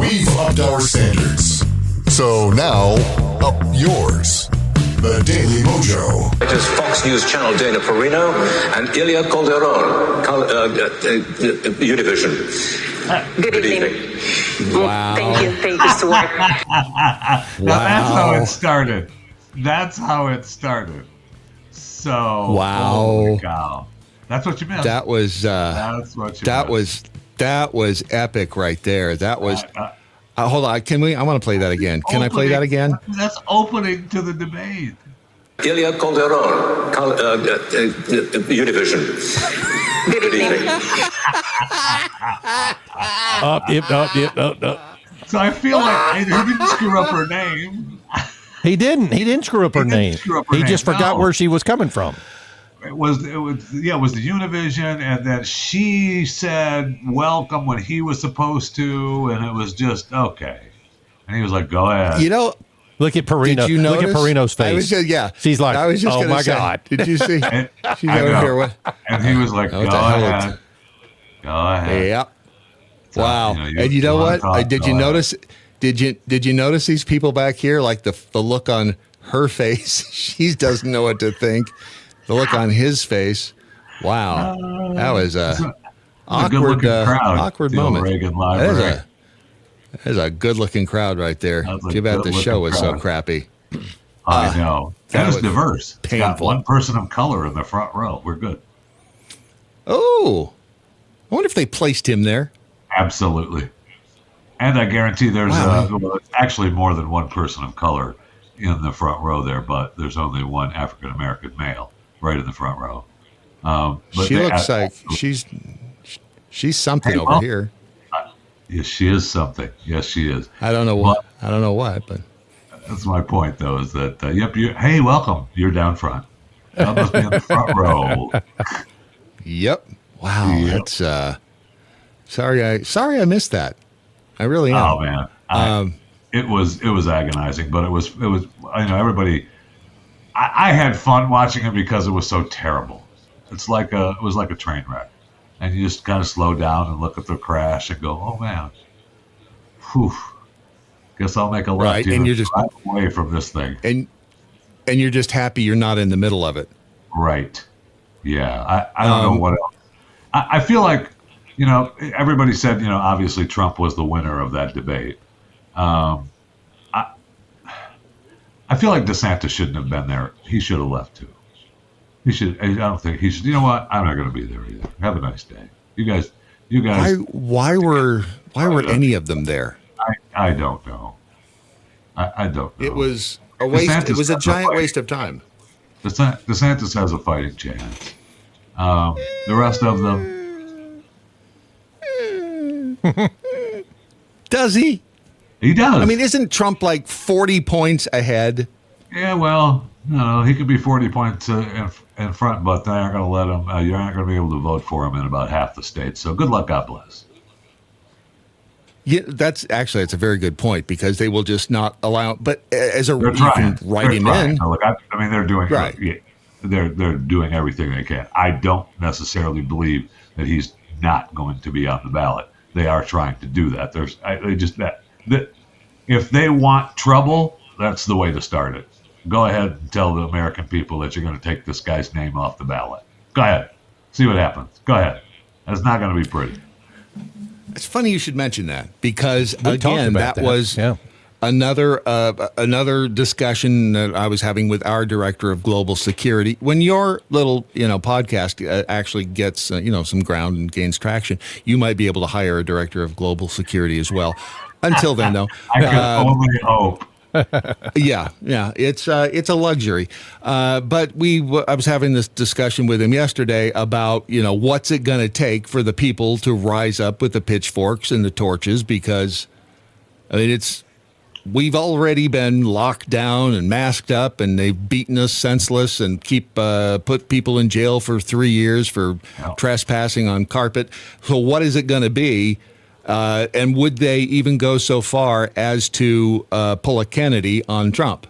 We've upped our standards. So now, up yours. The Daily Mojo. It is Fox News Channel Dana Perino and Ilya Calderon, Univision. Good evening. Wow. Thank you, Stuart. Now that's how it started. That's how it started. So, wow. Holy cow. That's what you missed. That's what you missed. That was epic right there. That was. Hold on. I want to play that again. Can I play that again? That's opening to the debate. Ilya Calderon, Univision. Good evening. Up. So I feel like he didn't screw up her name. He didn't screw up her name. He just forgot where she was coming from. It was the Univision, and then she said welcome when he was supposed to, and it was just okay. And he was like, "Go ahead." You know, look at Perino. Did you notice? Look at Perino's face. I was just, she's like, I was just "Oh my say, God!" Did you see? She's I over know. here. What? And he was like, "Go ahead, go ahead." Yep. So, Wow. And you know what? Did you notice? Did you notice these people back here? Like the look on her face. She doesn't know what to think. The look on his face. Wow. That was a awkward moment. That is a good-looking crowd right there. Too bad the show was so crappy. I know. That was diverse. Painful. It's got one person of color in the front row. We're good. Oh. I wonder if they placed him there. Absolutely. And I guarantee there's actually more than one person of color in the front row there, but there's only one African-American male right in the front row. But she looks like she's something over here. Yes, she is something. Yes, she is. I don't know what. But that's my point, though, is that hey, welcome. You're down front. That must be in the front row. Yep. Wow. Yep. That's sorry I missed that. I really am. Oh man. It was agonizing, but it was everybody. I had fun watching it because it was so terrible. It was like a train wreck, and you just kind of slow down and look at the crash and go, "Oh man, whew. Guess I'll make a left here and you're just away from this thing." And you're just happy you're not in the middle of it. Right. Yeah. I don't know what else. I feel like everybody said obviously Trump was the winner of that debate. I feel like DeSantis shouldn't have been there. He should have left too. He should. I don't think he should. You know what? I'm not going to be there either. Have a nice day, you guys. Why were any of them there? I don't know. I don't know. It was a waste. DeSantis, it was a giant waste of time. DeSantis has a fighting chance. The rest of them. Does he? He does. I mean, isn't Trump like 40 points ahead? Yeah, well, he could be 40 points in front, but they aren't going to let him. You're not going to be able to vote for him in about half the states. So good luck, God bless. Yeah, it's a very good point because they will just not allow. But as you can write him in. Look, they're doing right. They're doing everything they can. I don't necessarily believe that he's not going to be on the ballot. They are trying to do that. If they want trouble, that's the way to start it. Go ahead and tell the American people that you're going to take this guy's name off the ballot. Go ahead. See what happens. Go ahead. That's not going to be pretty. It's funny you should mention that because, again, that was another discussion that I was having with our director of global security. When your little podcast actually gets some ground and gains traction, you might be able to hire a director of global security as well. Until then, though, I can only hope. Yeah, it's a luxury. But I was having this discussion with him yesterday about what's it going to take for the people to rise up with the pitchforks and the torches because, we've already been locked down and masked up, and they've beaten us senseless and put people in jail for 3 years for trespassing on carpet. So what is it going to be? And would they even go so far as to pull a Kennedy on Trump?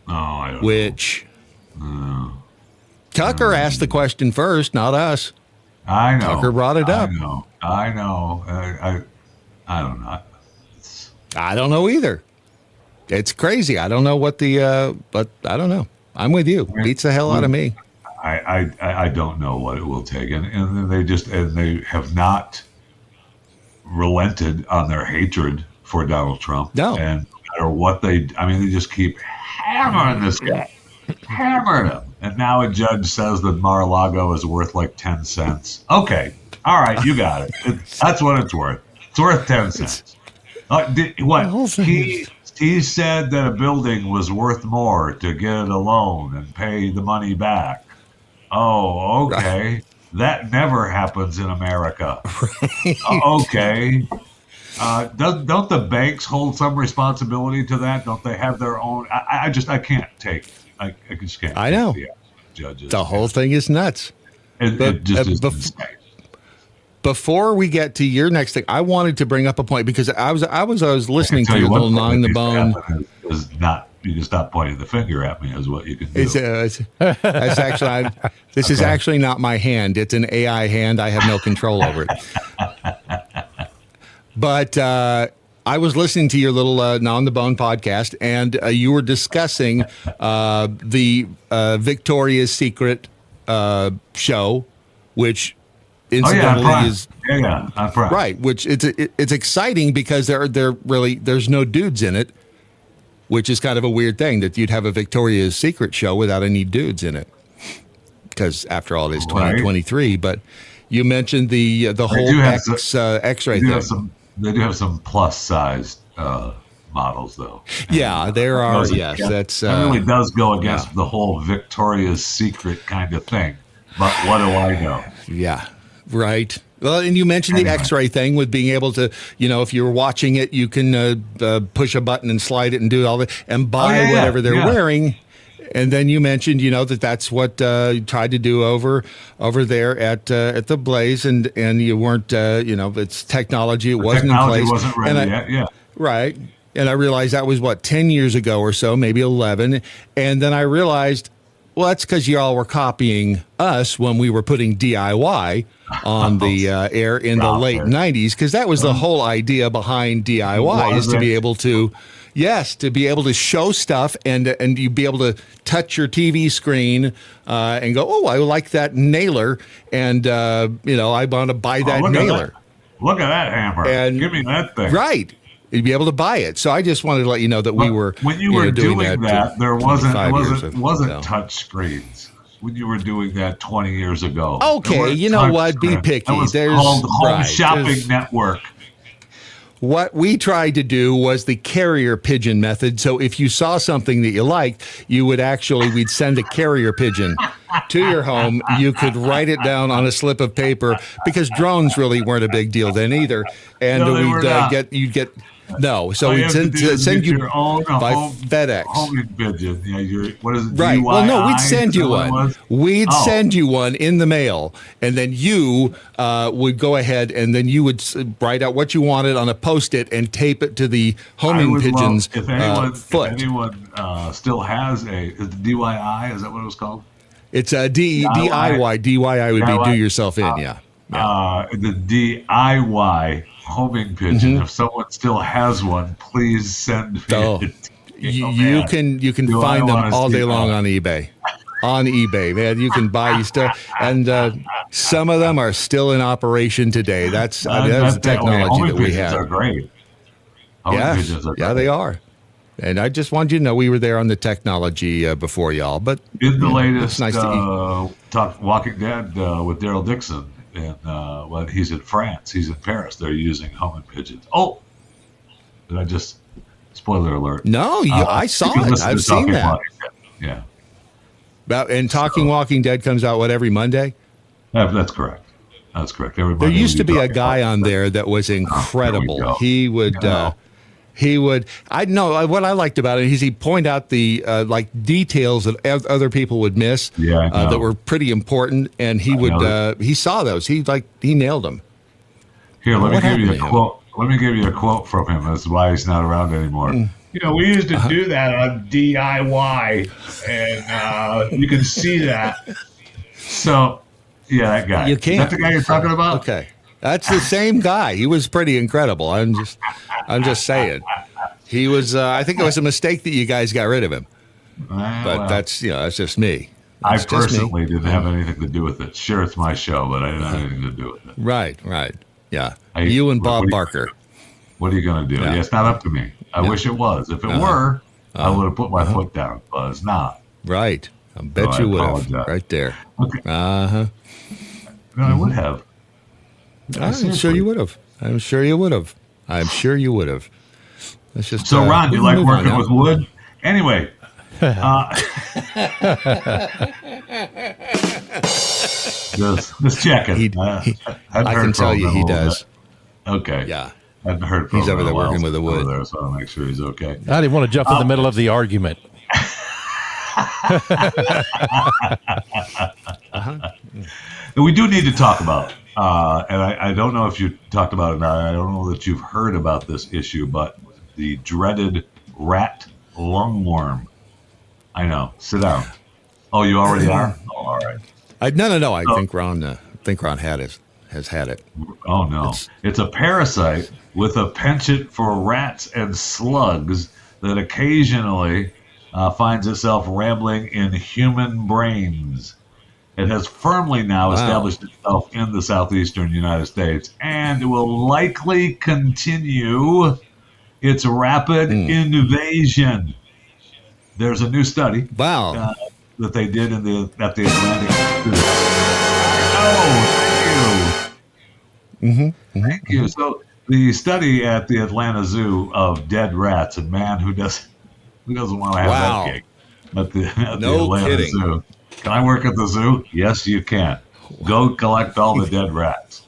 Oh, I don't know. Tucker asked the question first, not us. I know. Tucker brought it up. I know. I don't know. I don't know either. It's crazy. I don't know what but I don't know. I'm with you. Beats the hell out of me. I don't know what it will take, and they have not relented on their hatred for Donald Trump. No, and no matter what they just keep hammering this guy, hammering him. And now a judge says that Mar-a-Lago is worth like 10 cents. Okay, all right, you got it. That's what it's worth. It's worth 10 cents. He said that a building was worth more to get a loan and pay the money back. Oh, okay. Right. That never happens in America. Right. Okay. Don't the banks hold some responsibility to that? Don't they have their own? I just can't take. I just can't. I know. The judges. The whole thing is nuts. It just is insane. Before we get to your next thing, I wanted to bring up a point because I was listening to your little gnawing the bone. Is not you can stop pointing the finger at me is what you can do. That's actually this is actually not my hand. It's an AI hand. I have no control over it. But I was listening to your little Gnawing the Bone podcast, and you were discussing the Victoria's Secret show, which incidentally is right. Which it's exciting because there's no dudes in it, which is kind of a weird thing that you'd have a Victoria's Secret show without any dudes in it. Because after all, it is 2023. But you mentioned the whole X-ray thing. They do have some plus-sized models, though. Yeah, there are. Yes, that really does go against the whole Victoria's Secret kind of thing. But what do I know? Yeah. Right. Well, and you mentioned the X-ray thing with being able to, if you're watching it, you can push a button and slide it and do all that and buy whatever they're wearing. And then you mentioned, that's what you tried to do over there at the Blaze, and you weren't, it's technology. It wasn't in place. Technology wasn't ready yet. Yeah. Right. And I realized that was 10 years ago or so, maybe 11. And then I realized, well, that's because y'all were copying us when we were putting DIY on the air in the late 90s, because that was the whole idea behind DIY is to be able to, to be able to show stuff and you be able to touch your TV screen and go, oh, I like that nailer, and I want to buy that nailer. Look at that hammer. And give me that thing. Right. You'd be able to buy it. So I just wanted to let you know that we were when you were doing that there wasn't so. touch screens. When you were doing that 20 years ago. Okay, you know what? Be picky. There's called Home Shopping Network. What we tried to do was the carrier pigeon method. So if you saw something that you liked, we'd send a carrier pigeon to your home. You could write it down on a slip of paper, because drones really weren't a big deal then either. And we'd get so we'd send you by FedEx. Homing pigeon. Yeah, what is it? Right. DYI? Well, no, we'd send you one. We'd send you one in the mail, and then you would go ahead and then you would write out what you wanted on a Post-it and tape it to the homing pigeon's foot. If anyone still has is it DYI? Is that what it was called? It's a DIY. DIY would be do yourself in. The DIY homing pigeon. If someone still has one, please send me it. You can find them all day long on eBay. On eBay, man, you can buy and some of them are still in operation today. That's the technology that we have. Are great. They are. And I just wanted you to know we were there on the technology before y'all. But in the latest talk Walking Dead with Daryl Dixon. And he's in France, he's in Paris. They're using homing pigeons. Oh, did I just spoiler alert? No, I saw it. I've seen that. Yeah. And Talking Walking Dead comes out every Monday? That's correct. That's correct. There used to be a guy on there that was incredible. He would. I know what I liked about it is he'd point out the details that other people would miss that were pretty important, and he would he saw those. He nailed them. Here, let me give you a quote. Let me give you a quote from him. That's why he's not around anymore. We used to do that on DIY, and you can see that. So, that guy. You can't. Is that the guy you're talking about? Okay. That's the same guy. He was pretty incredible. I'm just saying. He was. I think it was a mistake that you guys got rid of him. But that's that's just me. That's I personally didn't have anything to do with it. Sure, it's my show, but I didn't have anything to do with it. Right. Yeah. You and Bob Barker. What are you going to do? Yeah, it's not up to me. I wish it was. If it were, I would have put my foot down, but it's not. Right. I bet you would have. Right there. Okay. No, I would have. I'm sure you would have. I'm sure you would have. Let's just. So, Ron, you like working with wood? Anyway. Just checking. I can tell you he does. Okay. Yeah. I hadn't heard from he's over there working with the wood. There, so I'll make sure he's okay. I didn't want to jump in the middle of the argument. We do need to talk about, and I don't know if you talked about it now. I don't know that you've heard about this issue, but the dreaded rat lungworm. I know. Sit down. Oh, you already are? Oh, all right. No. I think Ron has had it. Oh, no. It's a parasite with a penchant for rats and slugs that occasionally finds itself rambling in human brains. It has firmly now established itself in the southeastern United States, and it will likely continue its rapid invasion. There's a new study that they did at the Atlantic. Oh, thank you. Thank you. So the study at the Atlanta Zoo of dead rats, and man, who doesn't want to have that gig at the Atlanta Zoo? Can I work at the zoo? Yes, you can. Go collect all the dead rats.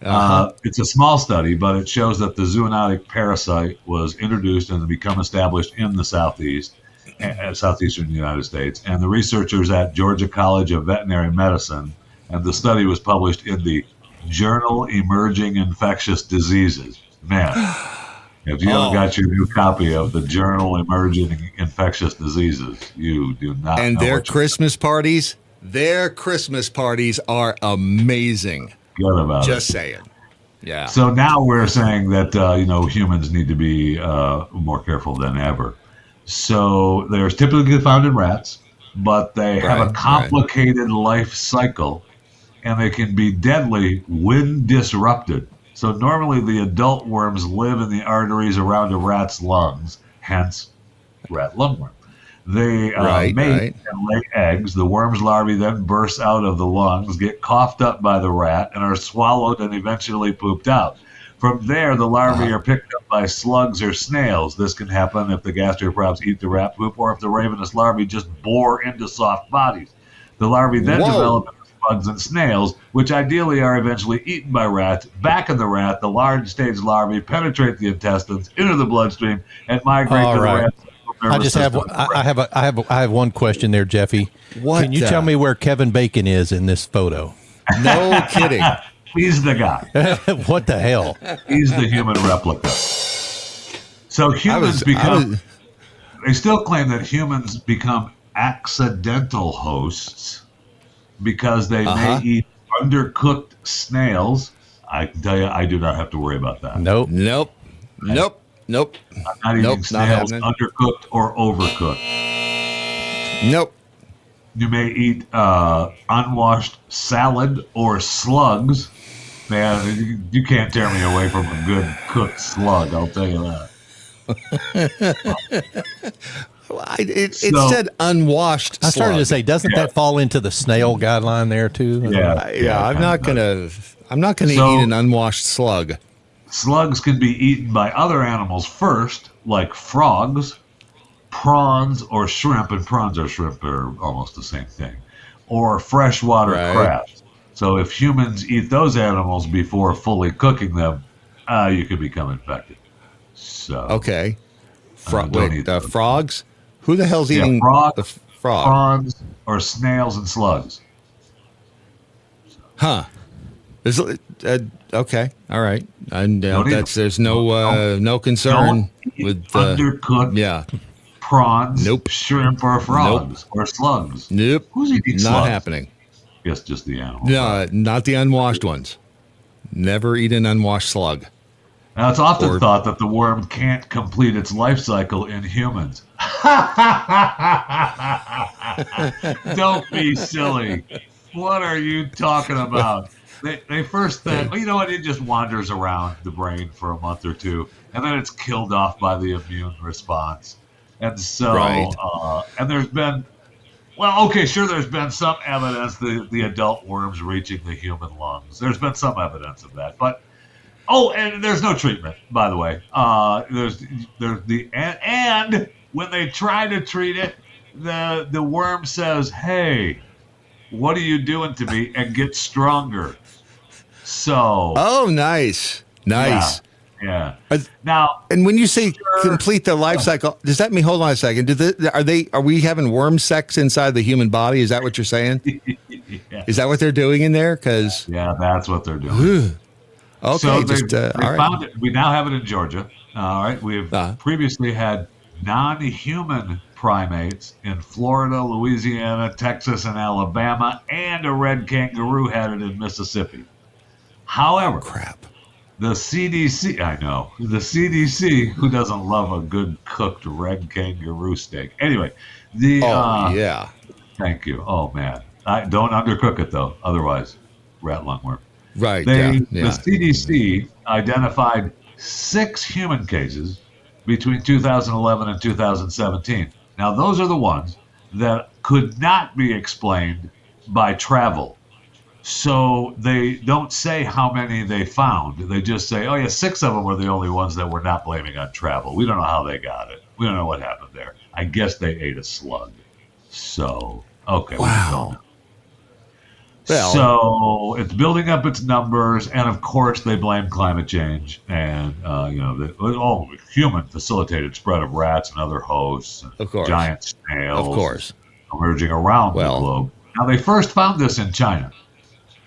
It's a small study, but it shows that the zoonotic parasite was introduced and become established in the southeastern United States. And the researchers at Georgia College of Veterinary Medicine, and the study was published in the Journal Emerging Infectious Diseases. Man, if you haven't got your new copy of the Journal Emerging Infectious Diseases, you do not. And know their Christmas parties are amazing. Good about it. Just saying. Yeah. So now we're saying that humans need to be more careful than ever. So they're typically found in rats, but they have a complicated life cycle, and they can be deadly when disrupted. So normally the adult worms live in the arteries around a rat's lungs, hence rat lungworm. They mate and lay eggs. The worm's larvae then burst out of the lungs, get coughed up by the rat, and are swallowed and eventually pooped out. From there, the larvae are picked up by slugs or snails. This can happen if the gastropods eat the rat poop, or if the ravenous larvae just bore into soft bodies. The larvae then develop into slugs and snails, which ideally are eventually eaten by rats. Back in the rat, the large stage larvae penetrate the intestines, enter the bloodstream, and migrate to the rat. I have one question there, Jeffy. Can you tell me where Kevin Bacon is in this photo? No kidding. He's the guy. What the hell? He's the human replica. So humans they still claim that humans become accidental hosts because they may eat undercooked snails. I can tell you, I do not have to worry about that. Nope. I'm not eating snails undercooked or overcooked. Nope. You may eat unwashed salad or slugs. Man, you can't tear me away from a good cooked slug, I'll tell you that. It said unwashed I started slug. to say, doesn't that fall into the snail guideline there too? Yeah. I'm not gonna eat an unwashed slug. Slugs can be eaten by other animals first, like frogs, prawns, or shrimp, and prawns or shrimp are almost the same thing, or freshwater crabs. So if humans eat those animals before fully cooking them, you could become infected. So frogs? Who the hell's eating the frog? Prawns or snails and slugs. Huh. Okay. All right. And there's no concern with undercooked prawns, shrimp, or frogs or slugs. Nope. Who's eating slugs? Not happening. Yes, just the animals. No, not the unwashed ones. Never eat an unwashed slug. Now, it's often thought that the worm can't complete its life cycle in humans. Don't be silly. What are you talking about? They first think, well, you know what? It just wanders around the brain for a month or two, and then it's killed off by the immune response. And so, and there's been, there's been some evidence the adult worms reaching the human lungs. There's been some evidence of that, but and there's no treatment, by the way. There's when they try to treat it, the worm says, "Hey, what are you doing to me?" and gets stronger. So. Oh, nice. Yeah. Now, and when you say complete the life cycle, does that mean? Hold on a second. Are we having worm sex inside the human body? Is that what you're saying? Yeah. Is that what they're doing in there? Because that's what they're doing. Okay, so they found it. We now have it in Georgia. All right, we've previously had non-human primates in Florida, Louisiana, Texas, and Alabama, and a red kangaroo had it in Mississippi. However, the CDC, the CDC, who doesn't love a good cooked red kangaroo steak? Anyway, thank you. Oh man, don't undercook it though, otherwise, rat lungworm. Right. The CDC identified 6 human cases between 2011 and 2017. Now, those are the ones that could not be explained by travel. So they don't say how many they found. They just say, 6 of them were the only ones that we're not blaming on travel. We don't know how they got it. We don't know what happened there. I guess they ate a slug. So, okay. Wow. Well, so it's building up its numbers, and of course they blame climate change and the human-facilitated spread of rats and other hosts, and giant snails, emerging around the globe. Now they first found this in China.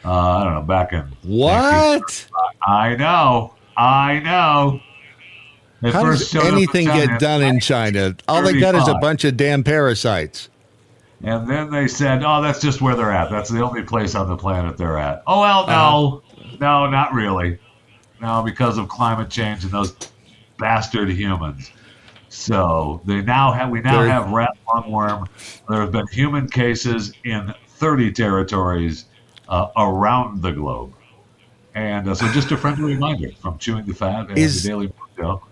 I don't know, back in what? I know. How does anything get done in China? All they got is a bunch of damn parasites. And then they said, that's just where they're at. That's the only place on the planet they're at. Oh, well, no, not really. No, because of climate change and those bastard humans. So we now have rat lungworm. There have been human cases in 30 territories around the globe. And so just a friendly reminder from Chewing the Fat and the Daily Mojo.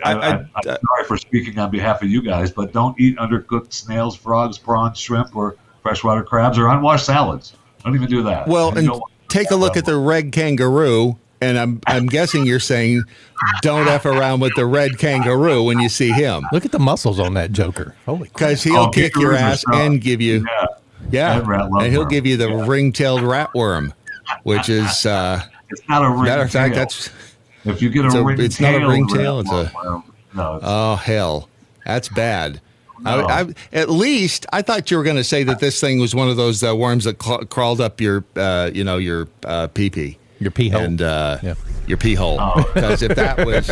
I'm sorry for speaking on behalf of you guys, but don't eat undercooked snails, frogs, prawns, shrimp, or freshwater crabs, or unwashed salads. Don't even do that. Well, and take a look at the red kangaroo, and I'm guessing you're saying don't F around with the red kangaroo when you see him. Look at the muscles on that joker. Holy crap. Because he'll kick your ass and give you, and he'll give you the ring-tailed ratworm. Which is it's not a ring matter of fact, tail. If you get it's not a ringtail. It's hell, that's bad. No. At least I thought you were going to say that this thing was one of those worms that crawled up your pee-pee. Your pee hole. And your pee hole. Because if that was,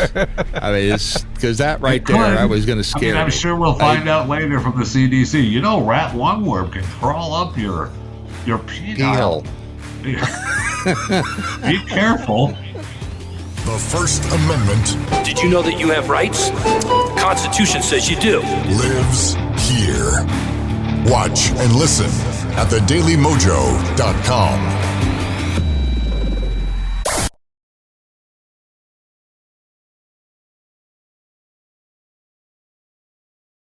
because that right there, I was going to scare I'm me. sure we'll find out later from the CDC. Rat lungworm can crawl up your pee hole. Be careful. The First Amendment. Did you know that you have rights? The Constitution says you do. Lives here. Watch and listen at thedailymojo.com.